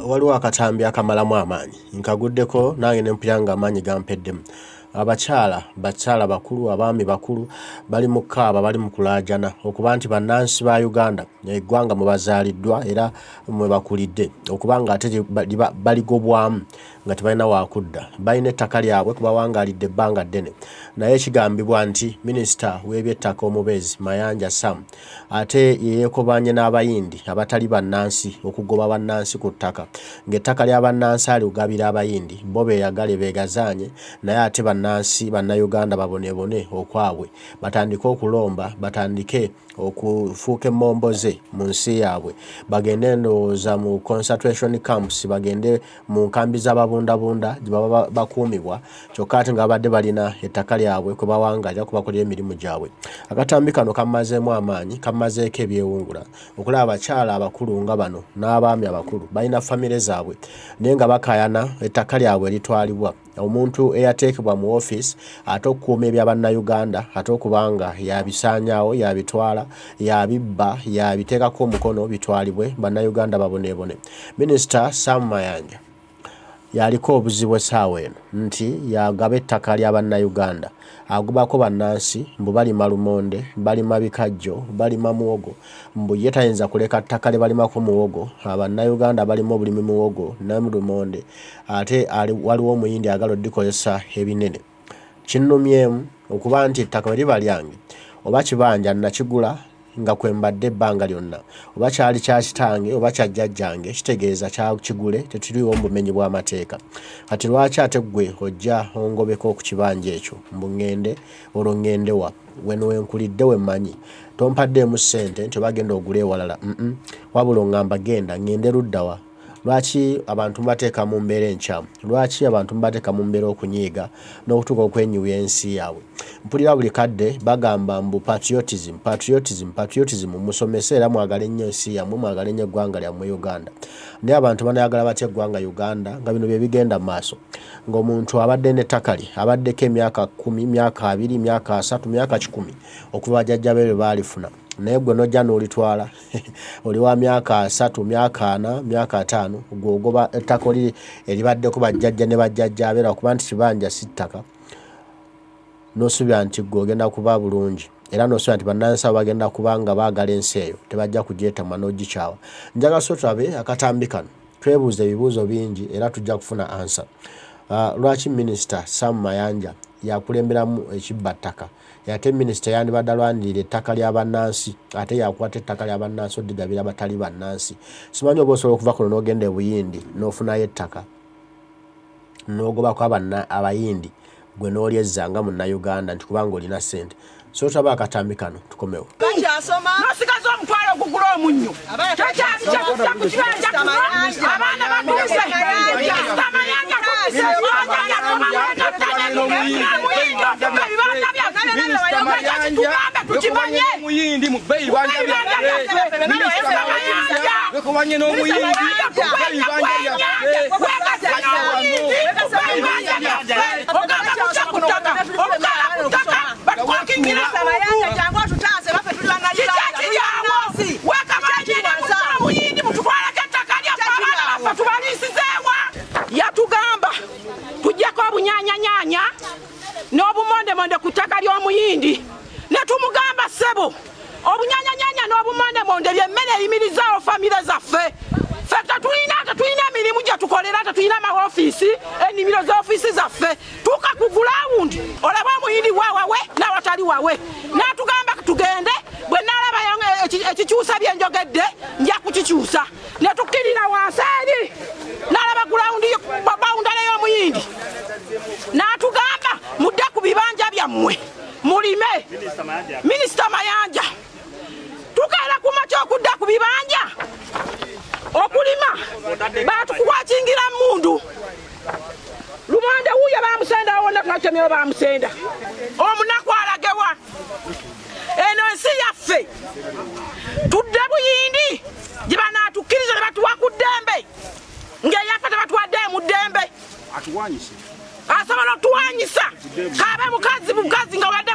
waliwo akatambi akamalamu amaanyi nkaguddeko nange ne mpiranga amaanyi gampeddemu bakyala bakulu abaami bakulu bali mu kaaba bali mu kulaajana okuba nti bannansi ba Uganda eggwanga mwe bazaaliddwa era mwe bakulidde okubanga ate baligobwamu nga tebalina wakudda balina ettaka lyabwe kubawangaalidde ebbanga ddene naye kigambibwa nti minisita w'ebyettaka omubeezi Mayanja Sam ate yeekobanye n'abayindi abatali bannansi okugoba bannansi ku ttaka ng'ettaka ly'abannansi aligabira abayindi bo beeyagale beegazaanye naye ate bannansi bannayuganda babonebone okwabwe batandike okulomba batandike okufuuka emmomboze mu nsi yaabwe bagende ndowooza mu concentration camps bagende mu nkambi z'ababundabunda gye baba bakuumibwa kyokka ate nga badde balina ettaka lyabwe kwe bawangalira kubakolera emirimu gyabwe. Akatambi kano kammazeemu amaanyi kammazeeko ebyewungula okulaba abakyala abakulu nga bano n'abaami abakulu balina famire zaabwe naye nga bakayana ettaka lyabwe litwalibwa omuntu eyateekebwa mu office ate okukuuma eby'abannayuganda ate okubanga yabisaanyaawo yabitwala yabibba yabiteekako omukono bitwalibwe bannayuganda babonebone. Minisita Sam Mayanja yaliko obuzibu essaawa eno nti yagaba ettaka ly'abannayuganda agubako bannansi mbu balima lumonde balima bikajjo balima muwogo mbu ye tayinza kuleka ttaka lye balimako muwogo abannayuganda balima obulimi muwogo nalumonde ate waliwo omuyindi agala oddikozesa ebinene. Kinnumyemu okuba nti ettaka bwe liba lyange oba kibanja nakigula nga kwembadde ebbanga lyonna oba kyali kya kitange oba kya jjajjange kitegeeza kyakigule tetuliwo mu bumenyi bw'amateeka kati lwaki ate ggwe ojja ongobeko ku kibanja ekyo mbu ŋŋende olwo ŋŋende wa weno wenkulidde wemmanyi tompaddeemu ssente nti bagenda ogula ewalala wabula oŋŋamba genda ŋŋende ludda wa. Lwaki abantu mbateeka mu mbeera enkyamu lwaki abantu mbateeka mu mbeera okunyiiga n'okutuuka okwenyiwa ensi yaabwe. Mpulira buli kadde bagamba mbu patriotism musomese era mwagale nnyo ensi yammwe mwagale nnyo eggwanga lyammwe Uganda naye abantu banayagala batya eggwanga Uganda nga bino bye bigenda mu maaso ng'omuntu abadde n'ettaka lye abaddeko emyaka 10 myaka 2 myaka 3 myaka 10 okuva bajjajja be baalifuna naye gwe nojja n'olitwala oli wa myaka 3 myaka 4 myaka 5 gwogoba ettaka eribaddeko bajjajja ne bajjajja abeera okuba nti kibanja si ttaka n'osuubira nti gwe ogenda kuba bulungi era n'osuubira nti bannansi abo bagenda kubanga baagala ensi eyo tebajja kugyetama n'ogikyawa. Njagala so tulabe akatambi kano twebuuza ebibuuzo bingi era tujja kufuna ansa. Lwaki minisita Sam Mayanja yakulemberamu ekibbattaka ate minisita yandibadde alwanirira ettaka ly'abannansi ate yakwata ettaka ly'abannansi oddigabira abatali bannansi. Simanyi oba osobola okuva kuno n'ogenda e Buyindi n'ofunayo ettaka n'ogobako abayindi gwe n'olyezzanga munnayuganda nti kubanga olina ssente. So taba akatambi kano tukomewo. Banjasoma nosigaza omutwalo okugula omunnyo kyakyali kyakutta ku kibanja abaana batuuse Mayanja Muyindi mu bbeeyi wekubanye n'omuyindi yatugamba tujjako obunyanyanyanya n'obumondemonde ku ttaka ly'omuyindi ne tumugamba ssebo obunyanyanyanya n'obumondemonde byemmere eyimirizaawo famire zaffe ffe tetulina emirimu gye tukolera tetulina maofiisi ennimiro z'ofiisi zaffe tuuka ku gulawundi olaba omuyindi waawawe n'awatali wawe n'atugamba tugende bwe naalabayo ekikyusa bye njogedde nja kukikyusa ne tukkirira wansi eri n'alaba gulawundi bawundale y'omuyindi n'atugamba mudde ku bibanja byammwe mulime. Minisita Mayanja tukaera ku makya okudda ku bibanja okulima batukuwakingira mundu lumonde wuuyo bamusenda wonna tunatemyewo bamusenda omunaku alagewa eno ensi yaffe tudde Buyindi gye banaatukkiriza ne batuwa ku ddembe ng'eyaffe tebatuwadde mu ddembe asobola otuwanyisa kabe mukazi nga wadde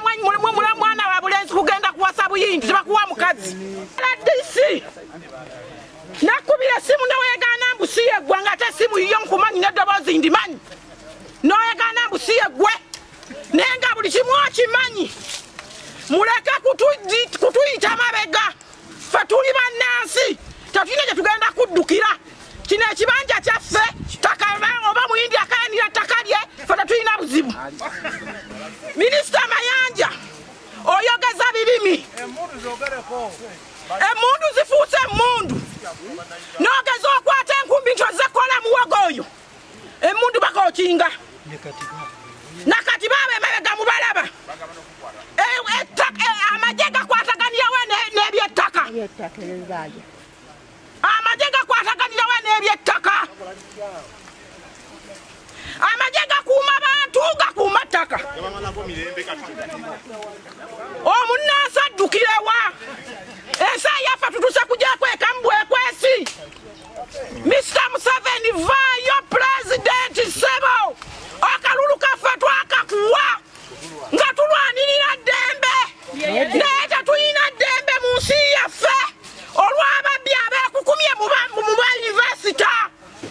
mwana wa bulenzi kugenda kuwasa Buyindi tebakuwa mukazi DC nakubira simu neweegaana mbusiye gwe ngate simu yiyo nkumanyi neddobozi ndimanyi noyegana mbusiye gwe naye nga buli kimu okimanyi muleke kutuyita mabega ffe tuli bannansi tetulina gye tugenda kuddukira kino ekibanja kyaffe Taka oba Muyindi akayanira ttaka lye ffe tetulina buzibu. Minisita Mayanja oyogeza birimi emundu zifuuse emundu nogeza okwata enkumbi nti ozzekola muwogo oyo emundu bakokinga nakati baba emabega mubalaba amagye gakwataganirawo n'ebyettaka amagye gakwataganirawo n'ebyettaka amagye gakuuma bantu gakuuma ttaka omunnansi addukirewa ensi yaffe tutuse kujakweka mbwekwesi. Mr. Museveni vaayo pulezidenti ssebo akalulu kaffe twakakuwa nga tulwanirira ddembe naye tetulina ddembe mu nsi yaffe olw'ababbi abeekukumye mu bayunivesita.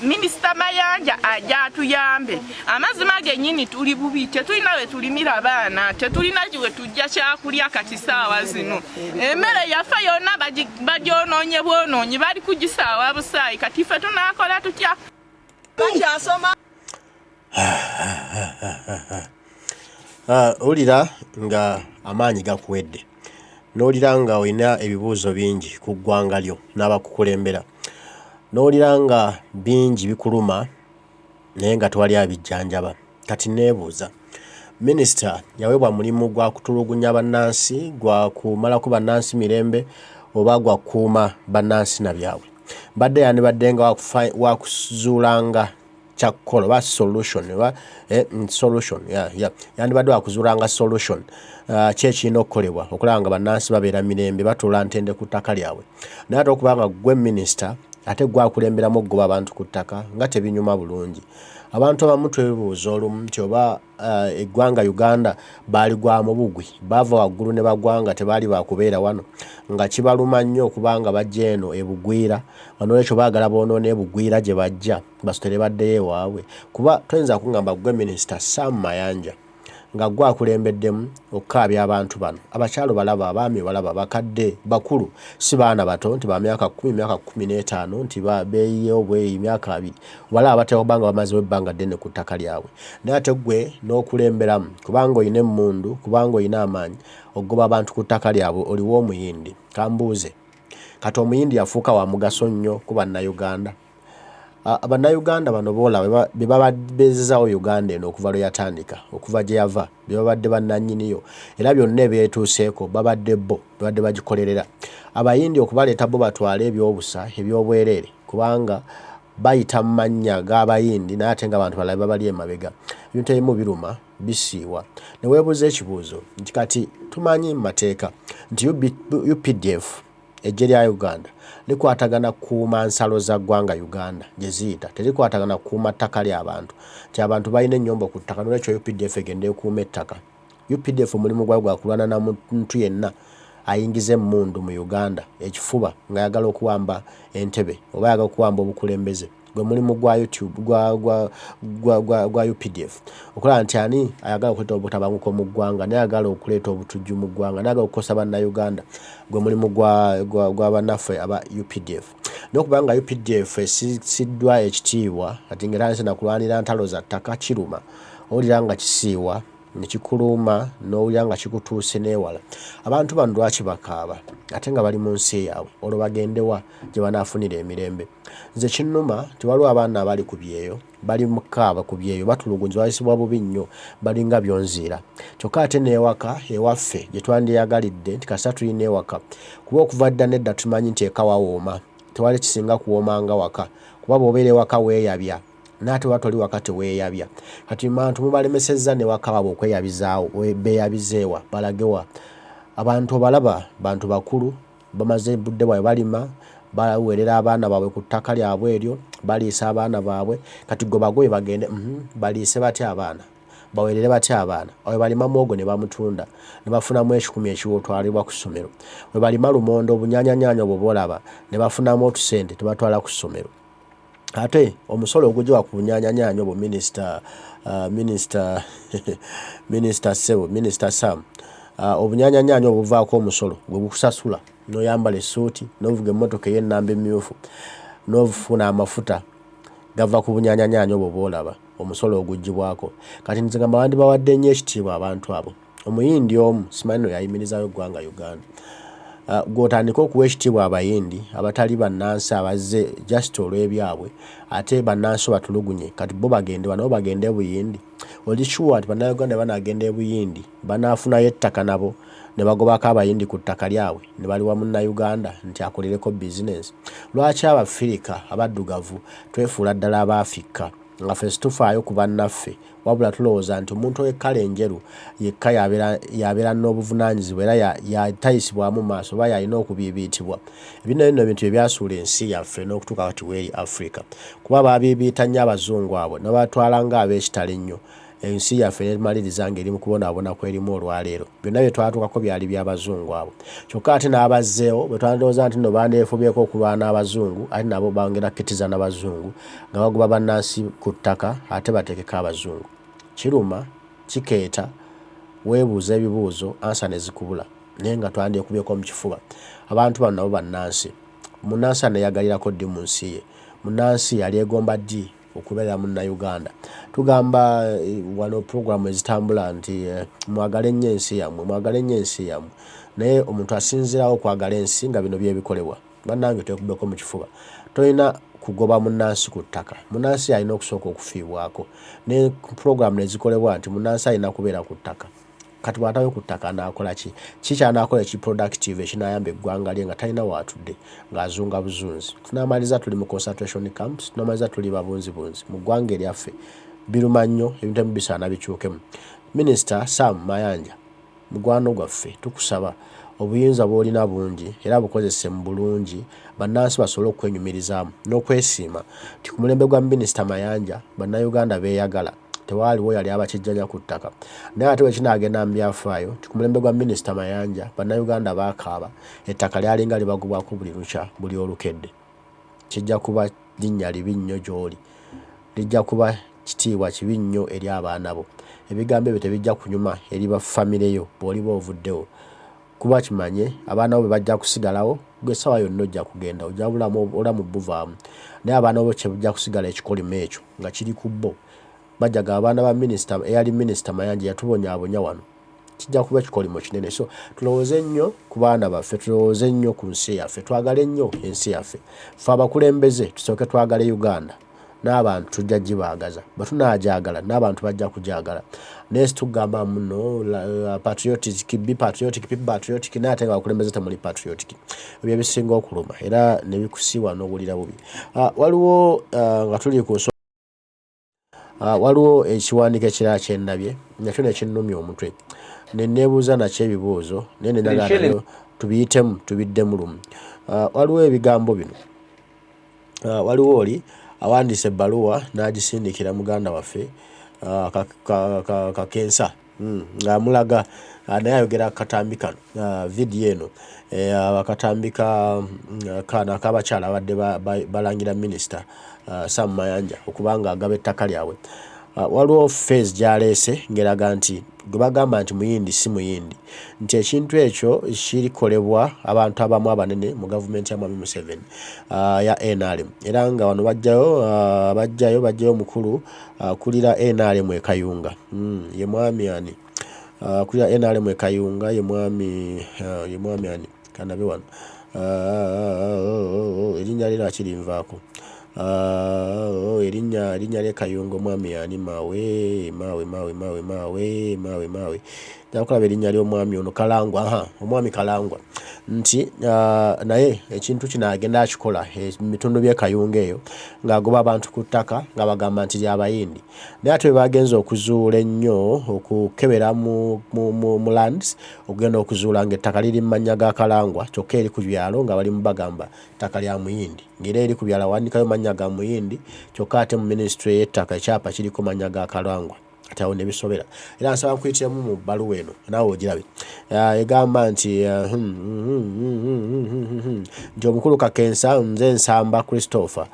Minisita Mayanja ajja atuyambe amazima gennyini tuli bubi tetulina we tulimira abaana tetulina we tujja kyakulya kati saawa zino emmere yaffe yonna bagyonoonye bwonoonyi bali kugisaawa busaayi kati ffe tunaakola tutya bakyasoma. Olira nga amaanyi gakuwedde n'olira nga olina ebibuuzo bingi ku ggwanga lyo n'abakukulembera n'olira nga bingi bikuluma naye nga tewali abijjanjaba. Kati neebuuza, minisita yaweebwa mulimu gwa kutulugunya bannansi, gwa kumalako bannansi mirembe oba gwa kukuuma bannansi na byabwe? Badde yandibadde nga wakuzuulanga kyakkola oba solution yandibadde wakuzuulanga solution kyekirina okukolebwa okulaba nga bannansi babeera mirembe batuula ntende ku ttaka lyabwe. Naye ate okuba nga gwe minisita ate gwakulemberamu okugoba abantu ku ttaka nga tebinyuma bulungi. Abantu abamu twebuuza olumu nti oba eggwanga Uganda baali gwa mu bugwi bava waggulu ne bagwanga tebaali bakubeera wano nga kibaluma nnyo okubanga bajja eno ebugwira noolwekyo baagala boonoona ebugwira gye bajja basotere baddeyo ewaabwe. Kuba toyinza kungamba gwe minisita Sam Mayanja nga gwakulembeddemu okukaabya abantu bano abakyalo balaba abaami balaba bakadde bakulu si baana bato nti ba myaka 10 myaka 15 nti beeyiyewo bweyi myaka 2 balaba batera kubanga bamazewo ebbanga ddene ku ttaka lyabwe. Naye ate gwe n'okulemberamu kubanga oyina emmundu kubanga oyina amaanyi okugoba abantu ku ttaka lyabwe oliwo Omuyindi. Kambuuze kati Omuyindi yafuuka wa mugaso nnyo ku bannayuganda. Abannayuganda bano boolaba be bababezezaawo Uganda eno okuva lwe yatandika okuva gye yava be babadde bannannyiniyo era byonna ebyetuuseeko babadde bo babadde bagikolerera. Abayindi okubaleeta bo batwale ebyobusa ebyobwereere kubanga bayita mu mannya g'Abayindi naye ate ng'abantu balala babali emabega ebintu ebimu biruma bisiiwa. Ne weebuuza ekibuuzo nti kati tumanyi mu mateeka nti UPDF eggye lya Uganda likwatagana kuuma nsalo za ggwanga Uganda gye ziyita terikwatagana kuuma ttaka ly'abantu nti abantu balina ennyombo ku ttaka n'olwekyo UPDF egenda ekuuma ettaka. UPDF omulimu gwayo gwa kulwana na muntu yenna ayingiza emmundu mu Uganda ekifuba ng'ayagala okuwamba entebe oba ayagala okuwamba obukulembeze gwe mulimu gwa YouTube gwa UPDF okulaba nti ani ayagala okuleeta obutabanguko mu ggwanga n'ayagala okuleeta obutujju mu ggwanga n'ayagala okukosa bannayuganda gwe mulimu gwa bannaffe aba UPDF. N'okubanga UPDF esissiddwa ekitiibwa ati ng'era nsi nakulwanira ntalo za ttaka kiruma owulira nga kisiiwa ne kikuluma n'owulira nga kikutuuse n'ewala. Abantu bano lwaki bakaaba ate nga bali mu nsi yaabwe olwo bagendewa gye banaafunira emirembe? Nze kinnuma tiwaliwo abaana abali ku byeyo bali mu kaaba ku byeyo batulugunzibwa bayisibwa bubi nnyo balinga byonziira. Kyokka ate n'ewaka ewaffe gye twandiyagalidde nti kasita tulina ewaka kuba okuva dda nedda tumanyi nti eka wawooma tewali kisinga kuwoomanga waka kuba bw'obeera ewaka weeyabya naate watoli waka teweeyabya. Kati abantu mubalemesezza ne waka waabwe okweyabizaawo beeyabizeewa balagewa. Abantu obalaba bantu bakulu bamaze budde bwabwe balima baweerera abaana baabwe ku ttaka lyabwe eryo baliisa abaana baabwe kati gwe bagoye bagende baliise batya abaana baweerere batya abaana awe balima muwogo ne bamutunda ne bafunamu 10 ekiwotwalibwa ku ssomero we balima lumondo obunyaanyanyaanya obwo boolaba ne bafunamu otusente tebatwala ku ssomero. ate omusolo ogujwa ku nyanyanyanyo bo minister Sebo minister Sam obunyanyanyanyo obuvaako omusolo gwe bukusasula noyambala essuuti novuga emmotoka ey'ennamba emmyufu novufuna amafuta gava ku bunyanyanyanyo obwo bwolaba omusolo ogugibwako kati nze ngamba bandi bawadde nnyo ekitiibwa abantu abo omuyindi omu simanyi no yayimirizayo eggwanga Uganda gw'otandika okuwa ekitiibwa abayindi abatali bannansi abazze just olw'ebyabwe ate bannansi batulugunye kati bo bagende banabo bagende buyindi oli sure nti bannayuganda banagenda ebuyindi banaafunayo ettaka nabo ne bagobako abayindi ku ttaka lyabwe ne baliwa munnayuganda nti akolereko bizinesi. Lwaki abafirika abaddugavu twefuula ddala abaafrika nga ffe situfaayo ku bannaffe wabula tulowooza nti omuntu ow'ekkala enjeru yekka yabeera n'obuvunaanyizibwa era yatayisibwamu maaso oba yalina okubiibiitibwa. Bino ebintu ebyasuula ensi yaffe n'okutuuka kati w'eri Africa kuba baabiibiita nnyo abazungu abo ne batwala ng'ab'ekitalo ennyo ensi yaffe nemaliriza ng'eri mu kubonaabona kwerimu olwaleero. Byonna bye twatuukako byali by'abazungu abo kyokka ate n'abazzeewo bwe twandowooza nti nno bandeefubyeko okulwana abazungu ate nabo bongera kkitiza n'abazungu nga bagoba bannansi ku ttaka ate bateekeko abazungu. Kiruma kikeeta weebuuza ebibuuzo ansa ne zikubula naye nga twandyekubyeko mu kifuba. Abantu bano nabo bannansi munnansi aneeyagalirako ddi mu nsi ye munnansi yali egomba ddi okubeera munnayuganda. Tugamba wano programu ezitambula nti mwagale nnyo ensi yammwe mwagale nnyo ensi yammwe naye omuntu asinzirawo okwagala ensi nga bino byebikolebwa bannange twekubbeko mu kifuba. Tolina kugoba munnansi ku ttaka munnansi alina okusooka okufiibwako ne programu nezikolebwa nti munnansi alina kubeera ku ttaka kati bw'atabe ku ttaka anaakola ki ky'anaakola ekiproductive ekinayamba eggwanga lye nga talina waatudde ng'azunga buzunzi. Tunaamaliza tuli mu concentration camps tunaamaliza tuli babunzibunzi mu ggwanga eryaffe biruma nnyo ebintu ebimu bisaana bikyukemu. Minisita Sam Mayanja mugwano gwaffe tukusaba obuyinza bw'olina bungi era bukozese mu bulungi bannansi basobole okwenyumirizaamu n'okwesiima nti ku mulembe gwa Minisita Mayanja bannayuganda beeyagala tewaaliwo yali abakijjanya ku ttaka naye ate wekinaagenda mu byafaayo nti ku mulembe gwa Minisita Mayanja bannayuganda baakaaba ettaka lyalinga libagubwako buli lukya buli olukedde. Kijja kuba linnya libi nnyo gy'oli lijja kuba kitiibwa kibi nnyo eri abaana bo. Ebigambo ebyo tebijja kunyuma eri bafamireyo bw'oliba ovuddewo kuba kimanye abaana bo bwe bajja kusigalawo gwe essaawa yonna ojja kugenda ojja bulamu olamu buvaamu naye abaana bo kye bujja kusigala ekikolimo ekyo nga kiri ku bo. Bajjaga abaana ba minisita eyali Minisita Mayanja yatubonyaabonya wano kijja kuba ekikolimo kinene. So tulowooze nnyo ku baana baffe tulowooze nnyo ku nsi yaffe twagale nnyo ensi yaffe ffe abakulembeze tusooke twagale Uganda n'abantu tujja gibaagaza bwe tunaajagala n'abantu bajja kugyagala naye situgamba muno patriotic be patriotic naye ate nga bakulembeze temuli patriotic ebyo ebisinga okuluma era ne bikusiiwa n'obulira bubi. Waliwo nga tuli ku waliwo ekiwandiiko ekirala kye nnabye nakyo ne kinnumya omutwe ne neebuuza nakyo ebibuuzo naye ne nagala tubiyitemu tubiddemu lumu. Waliwo ebigambo bino waliwo oli awandiise ebbaluwa n'agisindikira muganda waffe Kakensa ng'amulaga naye ayogera katambi kano vidiyo eno akatambi kano ak'abakyala abadde balangira Minisita Sam Mayanja okubanga agaba ettaka lyabwe. Waliwo phase gy'aleese ng'eraga nti gwe bagamba nti muyindi si muyindi nti ekintu ekyo kirikolebwa abantu abamu abanene mu gavumenti ya Mwami Museveni ya NRM era nga wano bajjayo mukulu kulira NRM e Kayunga ye mwami ani kulira NRM e Kayunga ye mwami ani kanabe wano erinnya lira kirinvaako erinnya lye Kayunga omwami ani mawe nakulaba erinnya ly'omwami ono Kalangwa omwami Kalangwa nti naye ekintu kino agenda akikola ebitundu by'e Kayunga eyo ng'agoba abantu ku ttaka nga bagamba nti lyabayindi naye ate bagenza okuzuula ennyo okukebera mu lands okugenda okuzuula ng'ettaka liri mu mannya ga Kalangwa kyokka eri ku byalo nga balimu bagamba ttaka lya muyindi ng'era eri ku byalo awandikayo mannya ga muyindi kyokka ate mu minisitule y'ettaka ekyapa kiriko mannya ga Kalangwa kati awo ne bisobera era nsaba nkuyitiramu mu bbaluwa eno naawe ogirabe egamba nti nti omukulu Kakensa nze Nsamba Christopher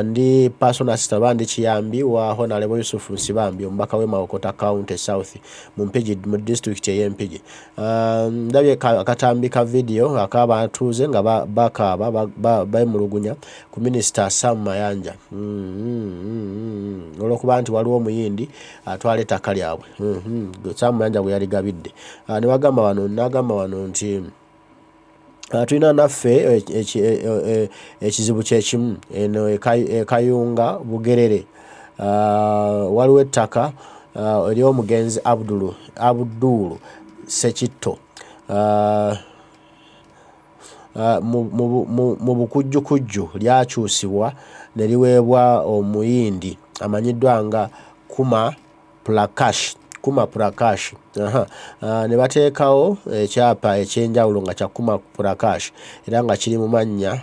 ndi personal assistant bandi kiyambi wa Honorable Yusuf Nsibambi omubaka w'e Mawokota County South mu Mpigi mu district y'Empigi ndabye akatambi ka video ak'abatuuze nga bakaaba bayimulugunya ku Minisita Sam Mayanja olw'okuba nti waliwo omuyindi atwala ettaka lyabwe Sam Mayanja bwe yaligabidde ne bagamba wano nti tulina naffe ekizibu kyekimu eno ekayunga Bugerere waliwo ettaka ery'omugenzi Abdul Sekitto mu bukujjukujju lyakyusibwa ne liweebwa omuyindi amanyiddwa nga Kuma Prakash ne bateekawo ekyapa ekyenjawulo nga kya Kuma Prakash era nga kiri mu mannya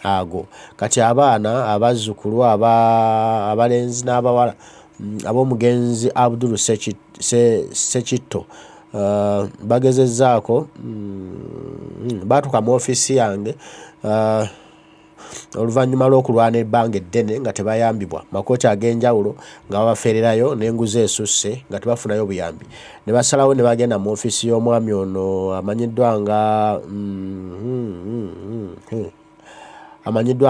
ago kati abaana abazzukulu abalenzi n'abawala ab'omugenzi Abdul Sekitto bagezezzaako baatuuka mu ofiisi yange oluvannyuma lw'okulwana ebbanga eddene nga tebayambibwa makooti ag'enjawulo nga babafererayo n'enguzi esusse nga tebafunayo buyambi ne basalawo ne bagenda mu ofiisi y'omwami ono amanyiddwa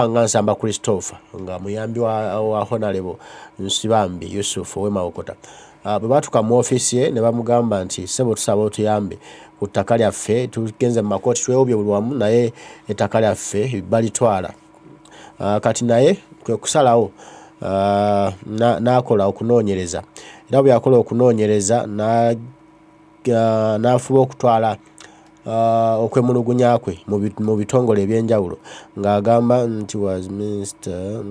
nga Nsamba Christopher nga muyambi wa Honorable Nsibambi Yusuf ow'e Mawokota bwe baatuuka mu ofiisi ye ne bamugamba nti ssebo tusaba otuyambe ku ttaka lyaffe tugenze mu makooti twewobye buli wamu naye ettaka lyaffe balitwala kati naye kwe kusalawo n'akola okunoonyereza era bwe yakola okunoonyereza n'afuba okutwala okwemulugunya kwe mu bitongole ebyenjawulo ng'agamba nti was Mr.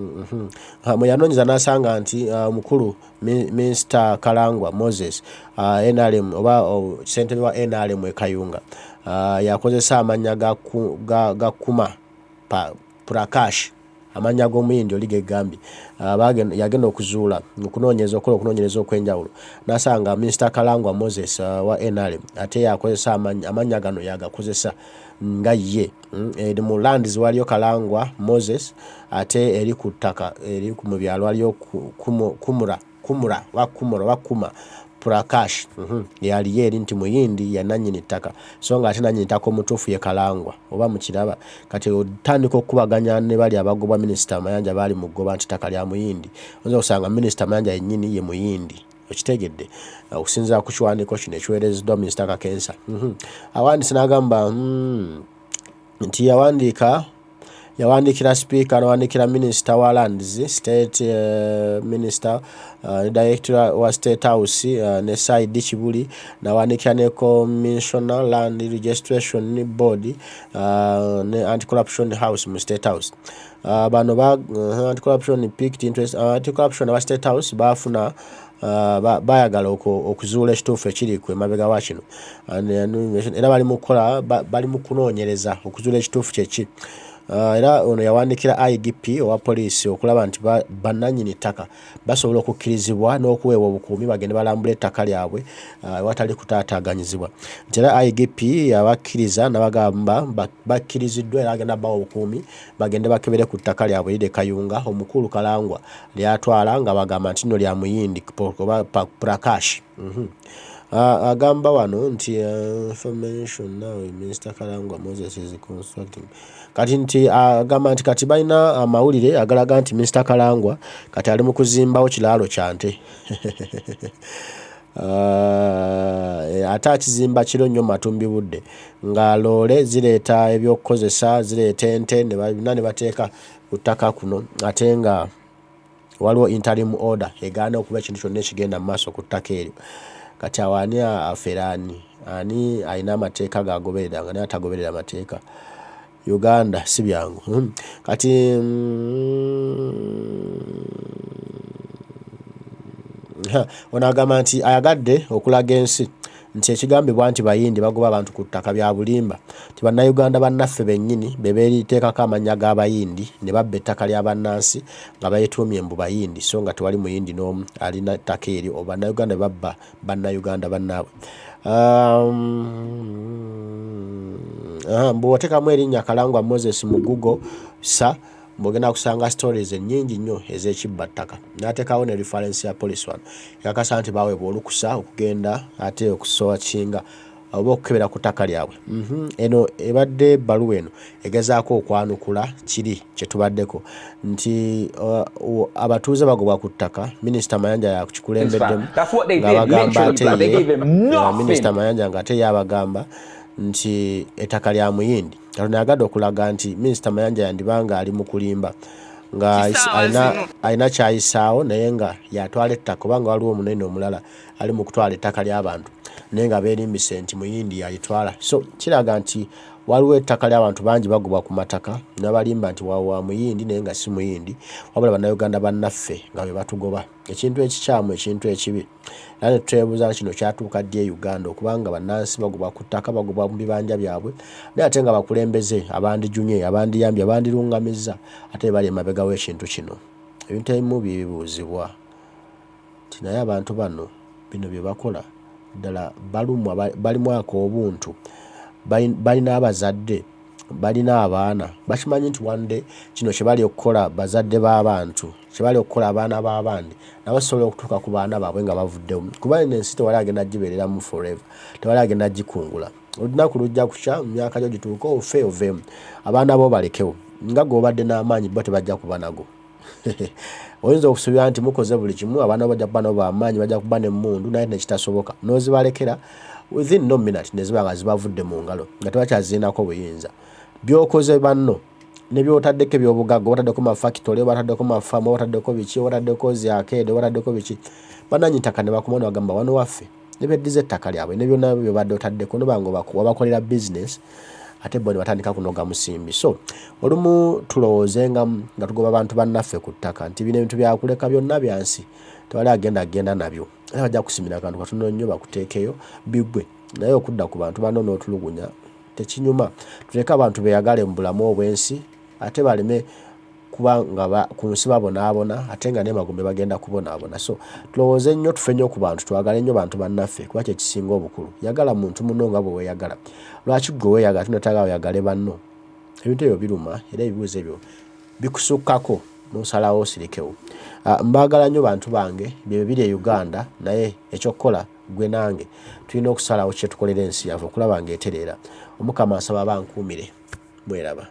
Mwe yanoonyeza n'asanga nti mukulu Mr. Kalangwa Moses NRM oba ssentebe wa NRM e Kayunga yakozesa amannya ga Kuma Prakash amanya g'omuyindi oli gegambye yagenda okuzuula okunoonyereza okw'enjawulo n'asanga Mr. Kalangwa Moses wa NRM ate yakozesa amanya gano yagakozesa nga ye eri mu lands waliyo Kalangwa Moses ate eri ku ttaka eri mu byalo waliyo Kuma Prakash yali eri nti muyindi ya nannyini ttaka so nga ate nannyini ttaka omutuufu ye Kalangwa oba mukiraba kati otandika okukubaganya ne bali abagobwa Minisita Mayanja baali mu ggoba nti ttaka lya muyindi oyinza okusanga Minisita Mayanja yennyini ye muyindi okitegedde okusinziira ku kiwandiiko kino ekiweerezeddwa Minisita Kakensa awandise n'agamba nti yawandiikira Speaker n'awandiikira Minisita wa Lands State Minister Director wa State House ne Saidi Kibuli n'awandiikira ne Commissioner Land Registration Board ne Anti-Corruption House mu State House bano Anti-Corruption picked interest Anti-Corruption wa State House baafuna bayagala okuzuula ekituufu ekiri ku emabega wa kino era bali mu kunoonyereza okuzuula ekituufu kyeki era ono yawandiikira IGP owa poliisi okulaba nti bannannyini ttaka basobola okukkirizibwa n'okuweebwa obukuumi bagende balambula ettaka lyabwe watali kutaataaganyizibwa nti era IGP yabakkiriza n'abagamba bakkiriziddwa era agenda bawa obukuumi bagende bakebere ku ttaka lyabwe liri Kayunga omukulu Kalangwa lyatwala nga bagamba nti nno lya muyindi oba Prakash agamba wano nti information now Mr. Kalangwa Moses is constructing kati nti agamba nti kati balina amawulire agalaga nti Mr. Kalangwa kati ali mu kuzimbawo kiraalo kya nte ate akizimba kiro nnyo matumbi budde nga loole zireeta ebyokukozesa zireeta ente ne bateeka ku ttaka kuno ate nga waliwo interim order egaana okuba ekintu kyonna ekigenda mu maaso ku ttaka eryo kati awaani aferaani ani alina amateeka gagoberera nga naye atagoberera amateeka Uganda si byangu kati ono agamba nti ayagadde okulaga ensi nti ekigambibwa nti bayindi bagoba abantu ku ttaka bya bulimba ti bannayuganda bannaffe bennyini be beeriteekako amannya g'abayindi ne babba ettaka lya bannansi nga bayetuumye mbu bayindi so nga tewali muyindi n'omu alina ettaka eryo oba bannayuganda be babba bannayuganda bannaabwe. Mbu oteekamu erinnya Kalangwa Moses mu Google mbogenda kusanga stories ennyingi nnyo ez'ekibbattaka n'ateekawo ne reference ya police wano ekakasa nti baweebwa olukusa okugenda ate okusowakinga oba okukebera ku ttaka lyabwe. Eno ebadde ebbaluwa eno egezaako okwanukula kiri kye tubaddeko nti abatuuze bagobwa ku ttaka minisita Mayanja yakikulembeddemu ng'abagamba ate ye minisita Mayanja ng'ate ye abagamba nti ettaka lya Muyindi Katonda yagadde okulaga nti minisita Mayanja yandibanga ali mu kulimba nga alina kyayisaawo naye nga yatwala ettaka kubanga waliwo omunene omulala ali mu kutwala ettaka ly'abantu naye nga beerimbise nti Muyindi yalitwala. So kiraga nti waliwo ettaka ly'abantu bangi bagobwa ku mataka n'abalimba nti wa Muyindi naye nga si Muyindi wabula bannayuganda bannaffe nga be batugoba. Ekintu ekikyamu ekintu ekibi era ne twebuuza kino kyatuuka ddi e Uganda okubanga bannansi bagobwa ku ttaka bagobwa mu bibanja byabwe naye ate nga bakulembeze abandijunye abandiyambye abandirungamizza ate bali emabega w'ekintu kino. Ebintu ebimu bibuuzibwa nti naye abantu bano bino bye bakola ddala balumwa balimu ak'obuntu balina abazadde balina abaana bakimanyi nti wande kino kye bali okukola bazadde b'abantu kye bali okukola abaana b'abandi nabo sobola okutuuka ku baana baabwe nga bavuddewo kuba ensi tewali agenda gibeereramu forever tewali agenda gikungula olunaku lujja kukya mu myaka gyo gituuka ofe oveemu abaana bo balekewo nga g'obadde n'amaanyi bo tebajja kuba nago. Oyinza okusuubira nti mukoze buli kimu abaana bajja kuba nabo b'amaanyi bajja kuba n'emmundu naye nekitasoboka n'ozibalekera within no minute ne ziba nga zibavudde mu ngalo nga tebakyaziinako buyinza. Byokoze banno ne byotaddeko ebyobugagga otaddeko mafactory otaddeko mafaamu otaddeko biki otaddeko zyakede otaddeko biki bananyi ttaka ne bakumana bagamba wano waffe ne beddiza ettaka lyabwe ne byonna byo badde otaddeko nobanga wabakolera business ate bo ne batandika kunoga musimbi. So olumu tulowoozenga nga tugoba abantu bannaffe ku ttaka nti bino ebintu byakuleka byonna byansi tewali agenda nabyo era bajja kusimira akantu katono nnyo bakuteekeyo bigwe naye okudda ku bantu bano n'otulugunya tekinyuma. Tuleke abantu beyagale mu bulamu obwensi ate baleme kuba nga ku nsi babonaabona ate nga n'emagombe bagenda kubonaabona. So tulowooze nnyo tufe nnyo ku bantu twagale nnyo bantu bannaffe kuba kye kisinga obukulu. Yagala muntu munno nga bwe weeyagala. Lwaki gwe weeyagala tunataaga oyagale banno? Ebintu ebyo biruma era ebibuuzo ebyo bikusukkako n'osalawo osirikewo. Mbaagala nnyo bantu bange bye biri e Uganda naye ekyokukola gwe nange tulina okusalawo kye tukolera ensi yaffe okulaba ng'etereera. Omukama asaba bankuumire. Mweraba.